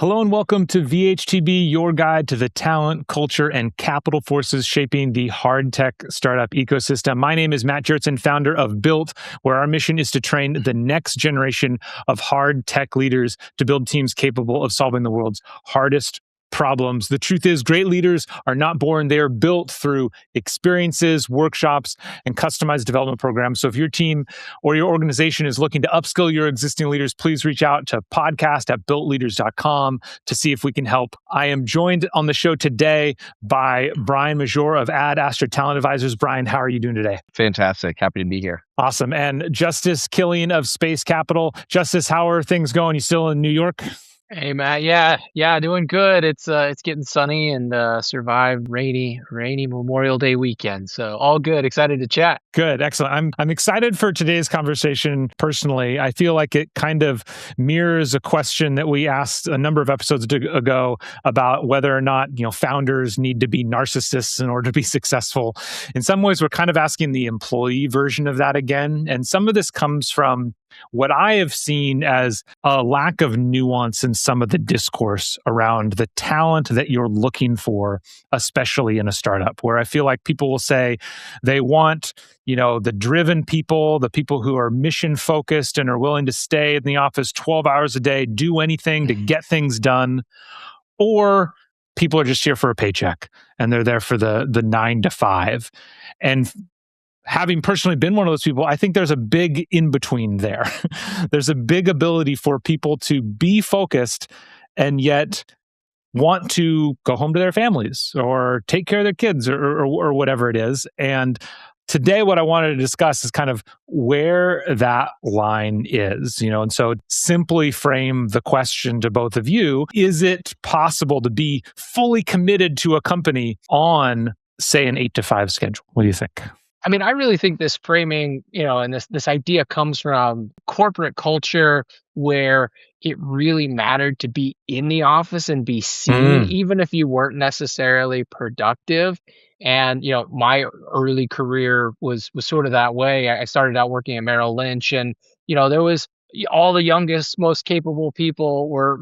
Hello and welcome to VHTB, your guide to the talent, culture, and capital forces shaping the hard tech startup ecosystem. My name is Gjertsen, founder of Built, where our mission is to train the next generation of hard tech leaders to build teams capable of solving the world's hardest problems. The truth is, great leaders are not born. They are built through experiences, workshops, and customized development programs. So if your team or your organization is looking to upskill your existing leaders, please reach out to podcast@builtleaders.com to see if we can help. I am joined on the show today by Brian Mejeur of AdAstra Talent Advisors. Brian, how are you doing today? Fantastic. Happy to be here. Awesome. And Justus Kilian of Space Capital. Justus, how are things going? You still in New York? Hey Matt, yeah, doing good. It's getting sunny and survived rainy Memorial Day weekend. So all good. Excited to chat. Good, excellent. I'm excited for today's conversation. Personally, I feel like it kind of mirrors a question that we asked a number of episodes ago about whether or not founders need to be narcissists in order to be successful. In some ways, we're kind of asking the employee version of that again, and some of this comes from what I have seen as a lack of nuance in some of the discourse around the talent that you're looking for, especially in a startup, where I feel like people will say they want, the driven people, the people who are mission focused and are willing to stay in the office 12 hours a day, do anything to get things done, or people are just here for a paycheck and they're there for the 9 to 5. And having personally been one of those people, I think there's a big in between there. There's a big ability for people to be focused and yet want to go home to their families or take care of their kids or whatever it is. And today, what I wanted to discuss is kind of where that line is, and so simply frame the question to both of you. Is it possible to be fully committed to a company on, say, an 8 to 5 schedule? What do you think? I mean, I really think this framing, and this idea comes from corporate culture where it really mattered to be in the office and be seen, even if you weren't necessarily productive. And, my early career was sort of that way. I started out working at Merrill Lynch, and, there was all the youngest, most capable people were,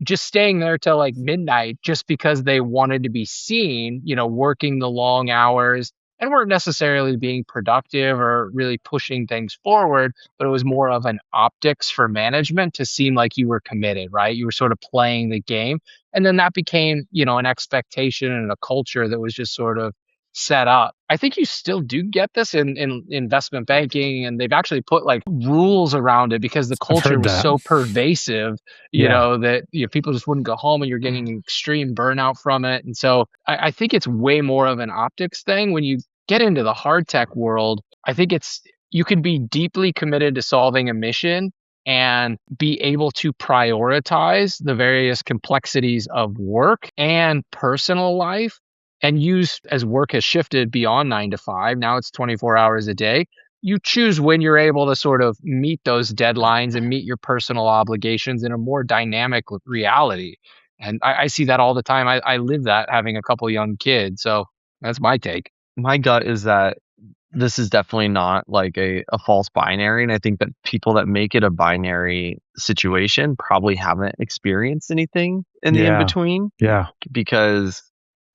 just staying there till like midnight just because they wanted to be seen, working the long hours, and weren't necessarily being productive or really pushing things forward, but it was more of an optics for management to seem like you were committed, right? You were sort of playing the game. And then that became, an expectation and a culture that was just sort of set up. I think you still do get this in investment banking, and they've actually put like rules around it because the culture was so pervasive, that people just wouldn't go home and you're getting extreme burnout from it. And so I think it's way more of an optics thing. When you get into the hard tech world, I think you can be deeply committed to solving a mission and be able to prioritize the various complexities of work and personal life, and use, as work has shifted beyond 9 to 5, now it's 24 hours a day. You choose when you're able to sort of meet those deadlines and meet your personal obligations in a more dynamic reality. And I see that all the time. I live that having a couple young kids. So that's my take. My gut is that this is definitely not like a false binary. And I think that people that make it a binary situation probably haven't experienced anything in the in-between. Yeah. Because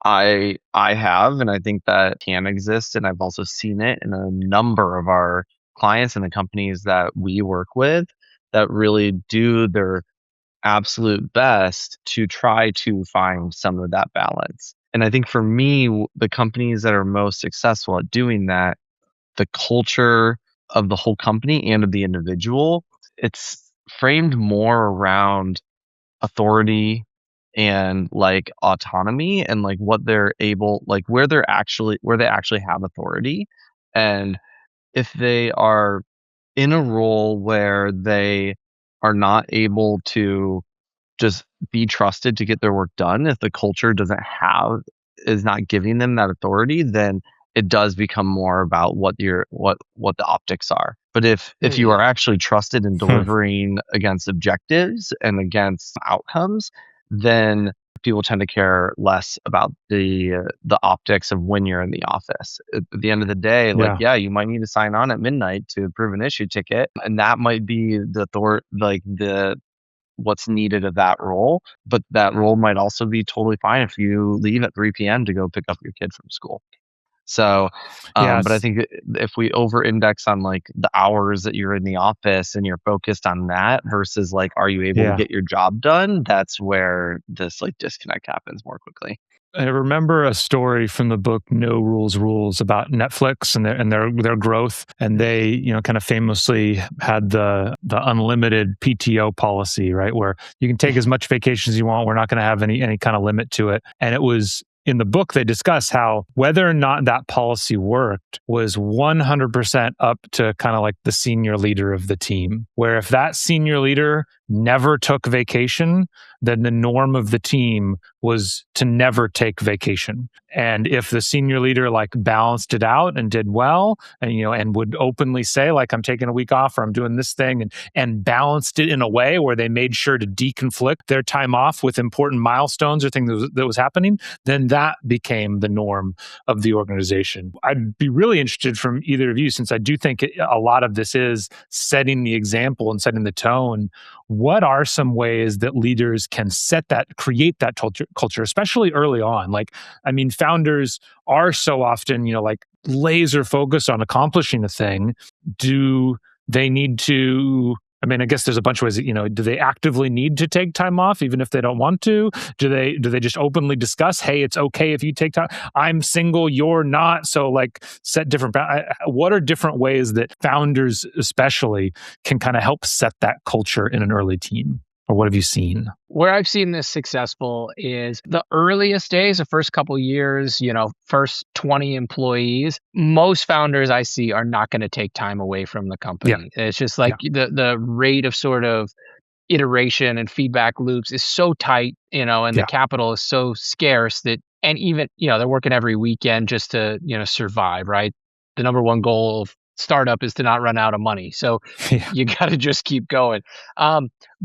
I have, and I think that can exist. And I've also seen it in a number of our clients and the companies that we work with that really do their absolute best to try to find some of that balance. And I think for me, the companies that are most successful at doing that, the culture of the whole company and of the individual, it's framed more around authority and like autonomy and like what they're able, like where they actually have authority. And if they are in a role where they are not able to just be trusted to get their work done, if the culture is not giving them that authority, then it does become more about what the optics are. But if you are actually trusted in delivering against objectives and against outcomes, then people tend to care less about the optics of when you're in the office. At the end of the day, you might need to sign on at midnight to approve an issue ticket, and that might be the what's needed of that role. But that role might also be totally fine if you leave at 3 p.m. to go pick up your kid from school. So, Yeah, but I think if we over index on like the hours that you're in the office and you're focused on that versus like, are you able to yeah. get your job done? That's where this like disconnect happens more quickly. I remember a story from the book No Rules Rules about Netflix and their growth, and they kind of famously had the unlimited PTO policy, right, where you can take as much vacation as you want. We're not going to have any kind of limit to it, and it was. In the book, they discuss how whether or not that policy worked was 100% up to kind of like the senior leader of the team. Where if that senior leader never took vacation, then the norm of the team was to never take vacation. And if the senior leader like balanced it out and did well, and and would openly say like, I'm taking a week off or I'm doing this thing, and balanced it in a way where they made sure to deconflict their time off with important milestones or things that was happening, then that became the norm of the organization. I'd be really interested from either of you, since I do think a lot of this is setting the example and setting the tone. What are some ways that leaders can create that culture, especially early on? Like, I mean, founders are so often, like laser focused on accomplishing a thing. Do they need to? I mean, I guess there's a bunch of ways that, do they actively need to take time off even if they don't want to? Do they just openly discuss, hey, it's okay if you take time? I'm single, you're not. So like set different, what are different ways that founders especially can kind of help set that culture in an early team? Or what have you seen? Where I've seen this successful is the earliest days, the first couple years, first 20 employees. Most founders I see are not going to take time away from the company. Yeah. It's just like the rate of sort of iteration and feedback loops is so tight, and the capital is so scarce that, and even, they're working every weekend just to, survive, right? The number one goal of startup is to not run out of money. So you got to just keep going.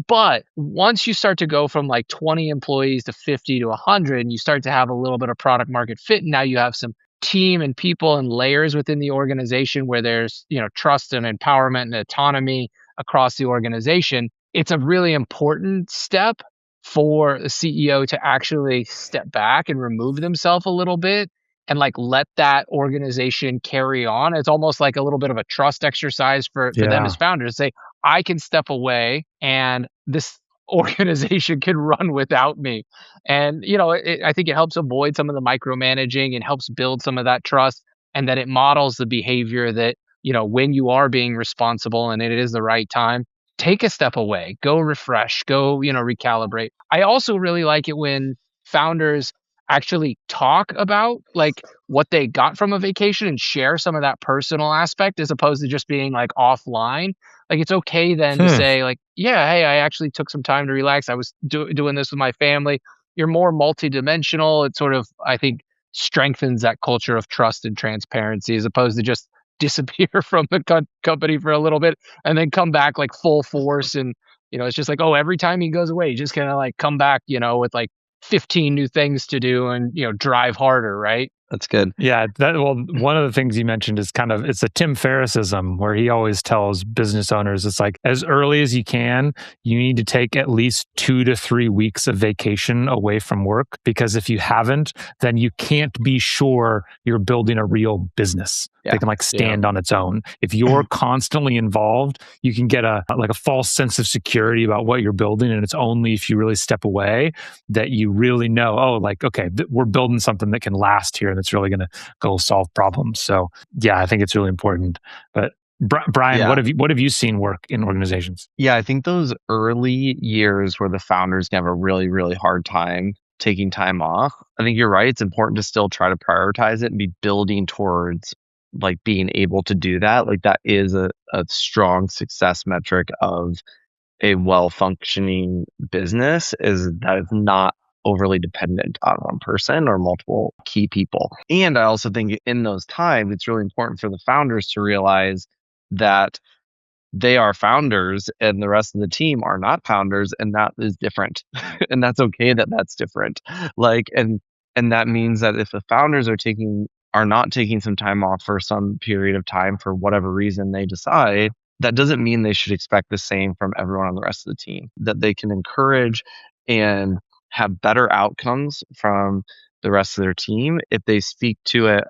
But once you start to go from like 20 employees to 50 to 100, and you start to have a little bit of product market fit, and now you have some team and people and layers within the organization where there's, trust and empowerment and autonomy across the organization. It's a really important step for the CEO to actually step back and remove themselves a little bit and like let that organization carry on. It's almost like a little bit of a trust exercise for them as founders. Say, I can step away and this organization can run without me. And, I think it helps avoid some of the micromanaging and helps build some of that trust. And that it models the behavior that, when you are being responsible and it is the right time, take a step away, go refresh, go, recalibrate. I also really like it when founders actually talk about like what they got from a vacation and share some of that personal aspect as opposed to just being like offline. Like it's okay then to say like, yeah, hey, I actually took some time to relax. I was doing this with my family. You're more multidimensional. It sort of, I think, strengthens that culture of trust and transparency as opposed to just disappear from the company for a little bit and then come back like full force. And, it's just like, oh, every time he goes away, he just kind of like come back, with like 15 new things to do and, drive harder, right? That's good. Yeah. One of the things you mentioned is it's a Tim Ferrissism where he always tells business owners, it's like as early as you can, you need to take at least 2 to 3 weeks of vacation away from work, because if you haven't, then you can't be sure you're building a real business that can like stand on its own. If you're constantly involved, you can get a false sense of security about what you're building. And it's only if you really step away that you really know, oh, like, okay, we're building something that can last here and it's really going to go solve problems. So yeah, I think it's really important. But Brian, what have you seen work in organizations? Yeah, I think those early years where the founders have a really, really hard time taking time off, I think you're right. It's important to still try to prioritize it and be building towards like being able to do that. Like that is a strong success metric of a well-functioning business, is that it's not overly dependent on one person or multiple key people. And I also think in those times, it's really important for the founders to realize that they are founders and the rest of the team are not founders, and that is different. And that's okay that that's different. Like, and that means that if the founders are not taking some time off for some period of time for whatever reason they decide, that doesn't mean they should expect the same from everyone on the rest of the team. That they can encourage and have better outcomes from the rest of their team if they speak to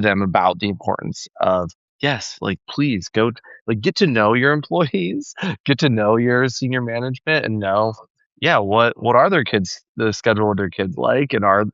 them about the importance of, yes, like, please go, like, get to know your employees, get to know your senior management, and know, yeah, what are the schedule of their kids like, and are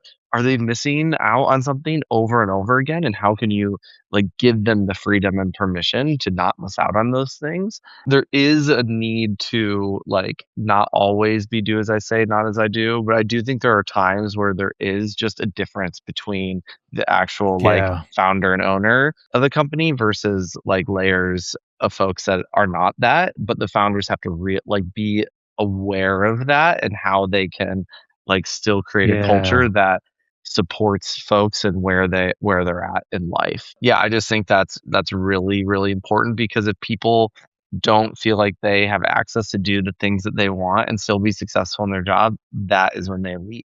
they missing out on something over and over again, and how can you, like, give them the freedom and permission to not miss out on those things. There is a need to, like, not always be do as I say, not as I do, but I do think there are times where there is just a difference between the actual, like, Yeah. founder and owner of the company versus, like, layers of folks that are not that, but the founders have to be aware of that and how they can, like, still create a Yeah. culture that supports folks and where they're at in life. Yeah, I just think that's really, really important, because if people don't feel like they have access to do the things that they want and still be successful in their job, that is when they leave.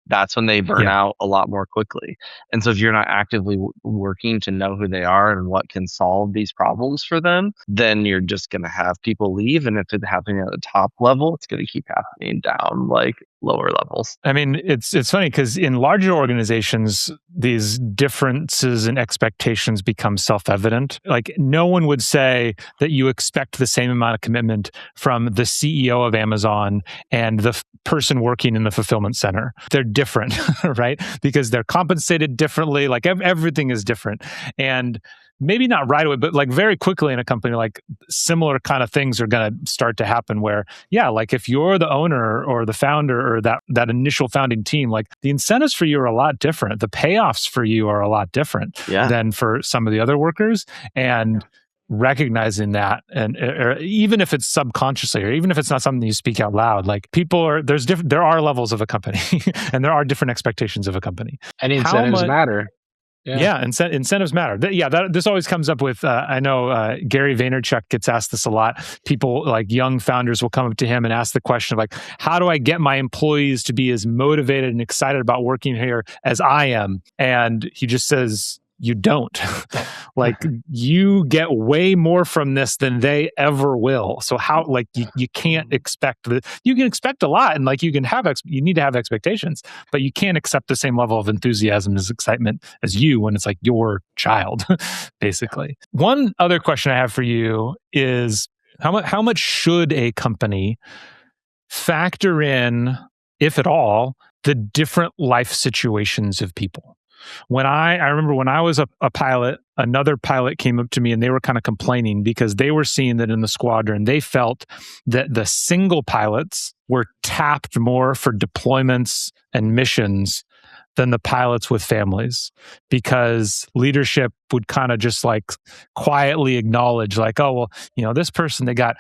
That's when they burn Yeah. out a lot more quickly. And so if you're not actively working to know who they are and what can solve these problems for them, then you're just going to have people leave. And if it's happening at the top level, it's going to keep happening down, like, lower levels. I mean, it's funny because in larger organizations, these differences in expectations become self-evident. Like, no one would say that you expect the same amount of commitment from the CEO of Amazon and the person working in the fulfillment center. They're different, right? Because they're compensated differently. Like, everything is different. And maybe not right away, but like very quickly in a company, like, similar kind of things are going to start to happen where, yeah, like, if you're the owner or the founder or that initial founding team, like, the incentives for you are a lot different. The payoffs for you are a lot different Yeah. than for some of the other workers. And recognizing that, and or even if it's subconsciously, or even if it's not something you speak out loud, like, there are levels of a company and there are different expectations of a company. And incentives matter. Yeah, incentives matter. This always comes up with, I know Gary Vaynerchuk gets asked this a lot. People, like, young founders will come up to him and ask the question of, like, how do I get my employees to be as motivated and excited about working here as I am? And he just says, you don't. Like, you get way more from this than they ever will. So how, like, you can't expect you can expect a lot, and, like, you need to have expectations, but you can't accept the same level of enthusiasm as excitement as you when it's, like, your child, basically. One other question I have for you is, how much should a company factor in, if at all, the different life situations of people? I remember when I was a pilot, another pilot came up to me and they were kind of complaining because they were seeing that in the squadron, they felt that the single pilots were tapped more for deployments and missions than the pilots with families, because leadership would kind of just, like, quietly acknowledge, like, oh, well, this person, they got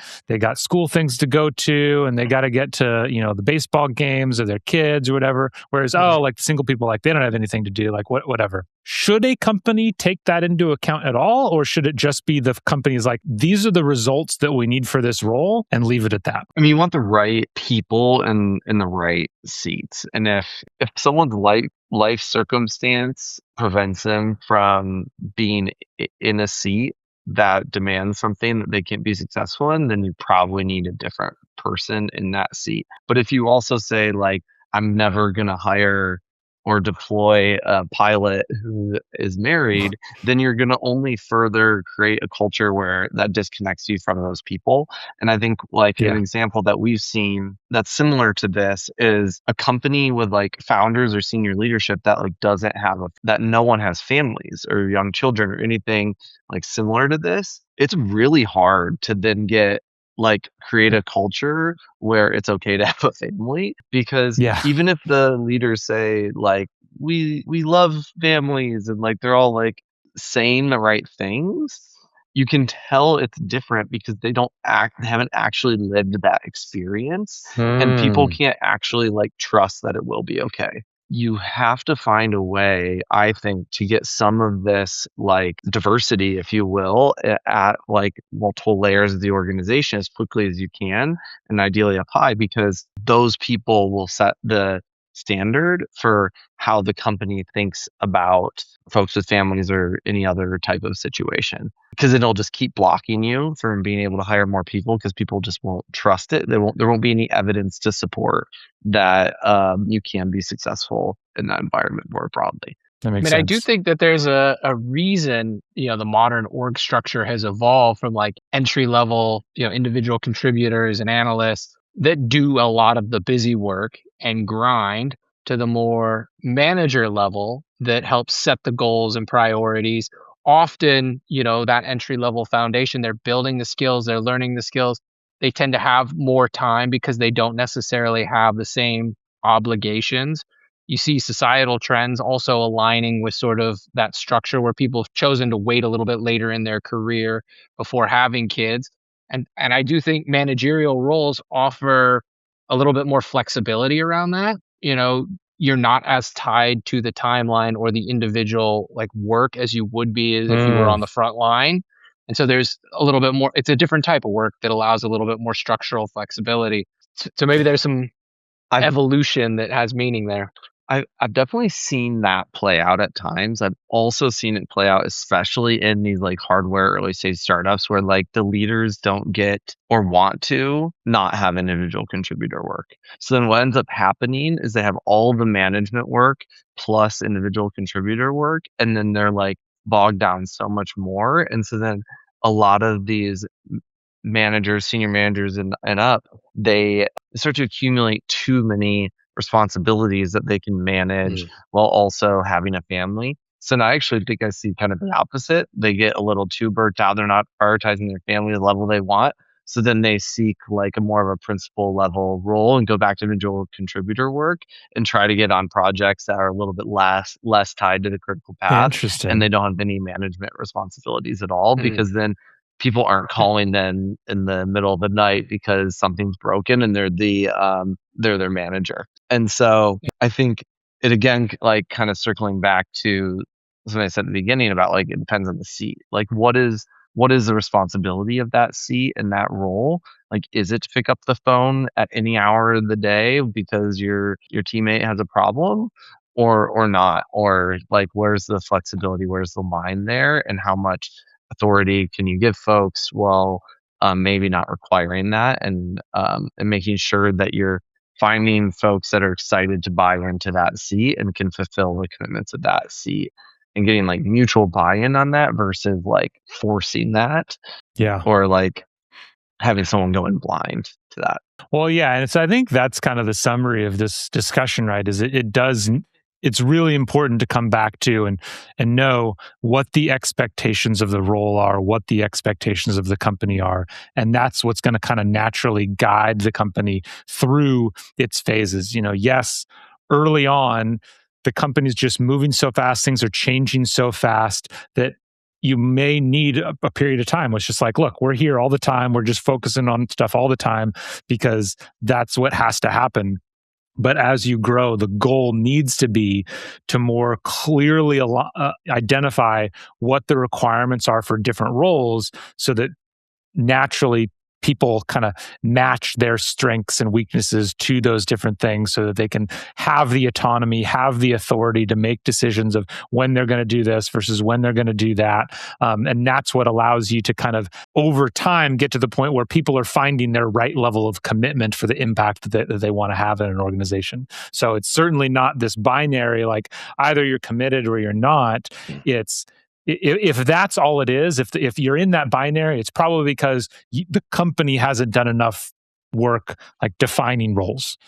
school things to go to, and they got to get to, the baseball games or their kids or whatever. Whereas, like, the single people, like, they don't have anything to do, like, whatever. Should a company take that into account at all? Or should it just be the company's, like, these are the results that we need for this role, and leave it at that? I mean, you want the right people in the right seats. And if someone's life circumstance prevents them from being in a seat that demands something that they can't be successful in, then you probably need a different person in that seat. But if you also say, like, I'm never going to hire or deploy a pilot who is married, then you're going to only further create a culture where that disconnects you from those people. And I think, like, an example that we've seen that's similar to this is a company with, like, founders or senior leadership that, like, doesn't have that no one has families or young children or anything, like, similar to this. It's really hard to then create a culture where it's okay to have a family, because even if the leaders say, like, we love families, and, like, they're all, like, saying the right things, you can tell it's different because they haven't actually lived that experience, and people can't actually, like, trust that it will be okay. You have to find a way, I think, to get some of this, like, diversity, if you will, at, like, multiple layers of the organization as quickly as you can, and ideally up high, because those people will set the standard for how the company thinks about folks with families or any other type of situation. Because it'll just keep blocking you from being able to hire more people because people just won't trust it. There won't be any evidence to support that you can be successful in that environment more broadly. That I makes mean, sense. I do think that there's a reason, the modern org structure has evolved from like entry level, individual contributors and analysts that do a lot of the busy work and grind to the more manager level that helps set the goals and priorities. Often, that entry level foundation, they're building the skills, they're learning the skills. They tend to have more time because they don't necessarily have the same obligations. You see societal trends also aligning with sort of that structure where people have chosen to wait a little bit later in their career before having kids. And I do think managerial roles offer a little bit more flexibility around that. You're not as tied to the timeline or the individual like work as you would be as if you were on the front line. And so there's a little bit more, it's a different type of work that allows a little bit more structural flexibility. So maybe there's some I've evolution that has meaning there. I've definitely seen that play out at times. I've also seen it play out, especially in these like hardware early stage startups where like the leaders don't get or want to not have individual contributor work. So then what ends up happening is they have all the management work plus individual contributor work, and then they're like bogged down so much more. And so then a lot of these managers, senior managers and up, they start to accumulate too many responsibilities that they can manage while also having a family. So now I actually think I see kind of the opposite. They get a little too burnt out. They're not prioritizing their family the level they want. So then they seek like a more of a principal level role and go back to individual contributor work and try to get on projects that are a little bit less tied to the critical path. Interesting. And they don't have any management responsibilities at all because then people aren't calling them in the middle of the night because something's broken and they're their manager. And so I think it again, like kind of circling back to something I said at the beginning about like it depends on the seat. Like what is the responsibility of that seat and that role? Like is it to pick up the phone at any hour of the day because your teammate has a problem? Or not? Or like where's the flexibility? Where's the line there? And how much authority can you give folks while maybe not requiring that and making sure that you're finding folks that are excited to buy into that seat and can fulfill the commitments of that seat and getting like mutual buy-in on that versus like forcing that or like having someone go in blind to that. Well, yeah. And so I think that's kind of the summary of this discussion, right? Is it's really important to come back to and know what the expectations of the role are, what the expectations of the company are. And that's what's going to kind of naturally guide the company through its phases. Yes, early on, the company's just moving so fast, things are changing so fast that you may need a period of time. It's just like, look, we're here all the time. We're just focusing on stuff all the time because that's what has to happen. But as you grow, the goal needs to be to more clearly identify what the requirements are for different roles so that naturally people kind of match their strengths and weaknesses to those different things so that they can have the autonomy, have the authority to make decisions of when they're going to do this versus when they're going to do that. And that's what allows you to kind of over time get to the point where people are finding their right level of commitment for the impact that they want to have in an organization. So it's certainly not this binary, like either you're committed or you're not. It's if that's all it is, if you're in that binary, it's probably because the company hasn't done enough work like defining roles.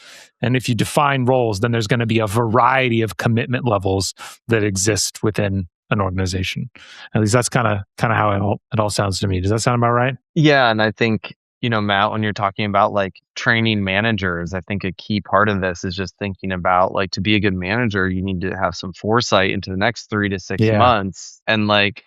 And if you define roles, then there's going to be a variety of commitment levels that exist within an organization. At least that's kind of how it all sounds to me. Does that sound about right? Yeah, and I think Matt, when you're talking about like training managers, I think a key part of this is just thinking about like to be a good manager, you need to have some foresight into the next 3 to 6 months. And like,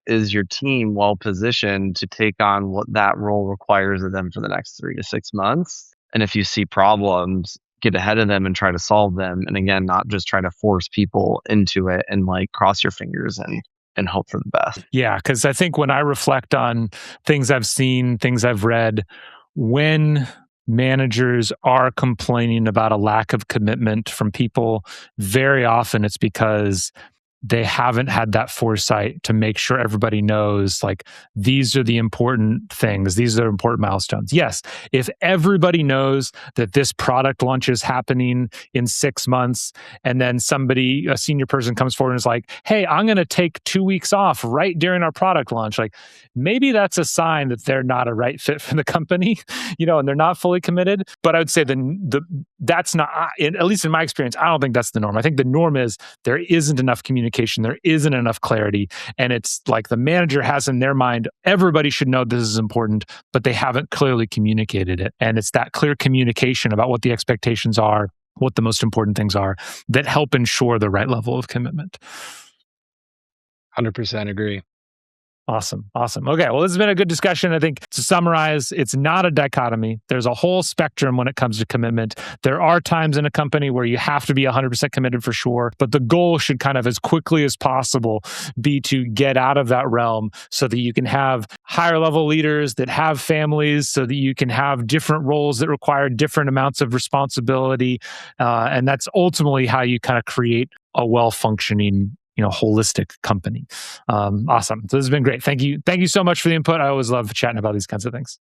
is your team well positioned to take on what that role requires of them for the next 3 to 6 months? And if you see problems, get ahead of them and try to solve them. And again, not just try to force people into it and like cross your fingers and hope for the best. Yeah, because I think when I reflect on things I've seen, things I've read, when managers are complaining about a lack of commitment from people, very often it's because they haven't had that foresight to make sure everybody knows, like, these are the important things, these are important milestones. Yes, if everybody knows that this product launch is happening in 6 months, and then somebody, a senior person, comes forward and is like, hey, I'm going to take 2 weeks off right during our product launch, like, maybe that's a sign that they're not a right fit for the company, and they're not fully committed. But I would say that's not, at least in my experience, I don't think that's the norm. I think the norm is there isn't enough communication, there isn't enough clarity, and it's like the manager has in their mind, everybody should know this is important, but they haven't clearly communicated it. And it's that clear communication about what the expectations are, what the most important things are, that help ensure the right level of commitment. 100% agree. Awesome. Okay, well, this has been a good discussion. I think to summarize, it's not a dichotomy. There's a whole spectrum when it comes to commitment. There are times in a company where you have to be 100% committed for sure, but the goal should kind of, as quickly as possible, be to get out of that realm so that you can have higher level leaders that have families, so that you can have different roles that require different amounts of responsibility. And that's ultimately how you kind of create a well-functioning holistic company. Awesome. So this has been great. Thank you so much for the input. I always love chatting about these kinds of things.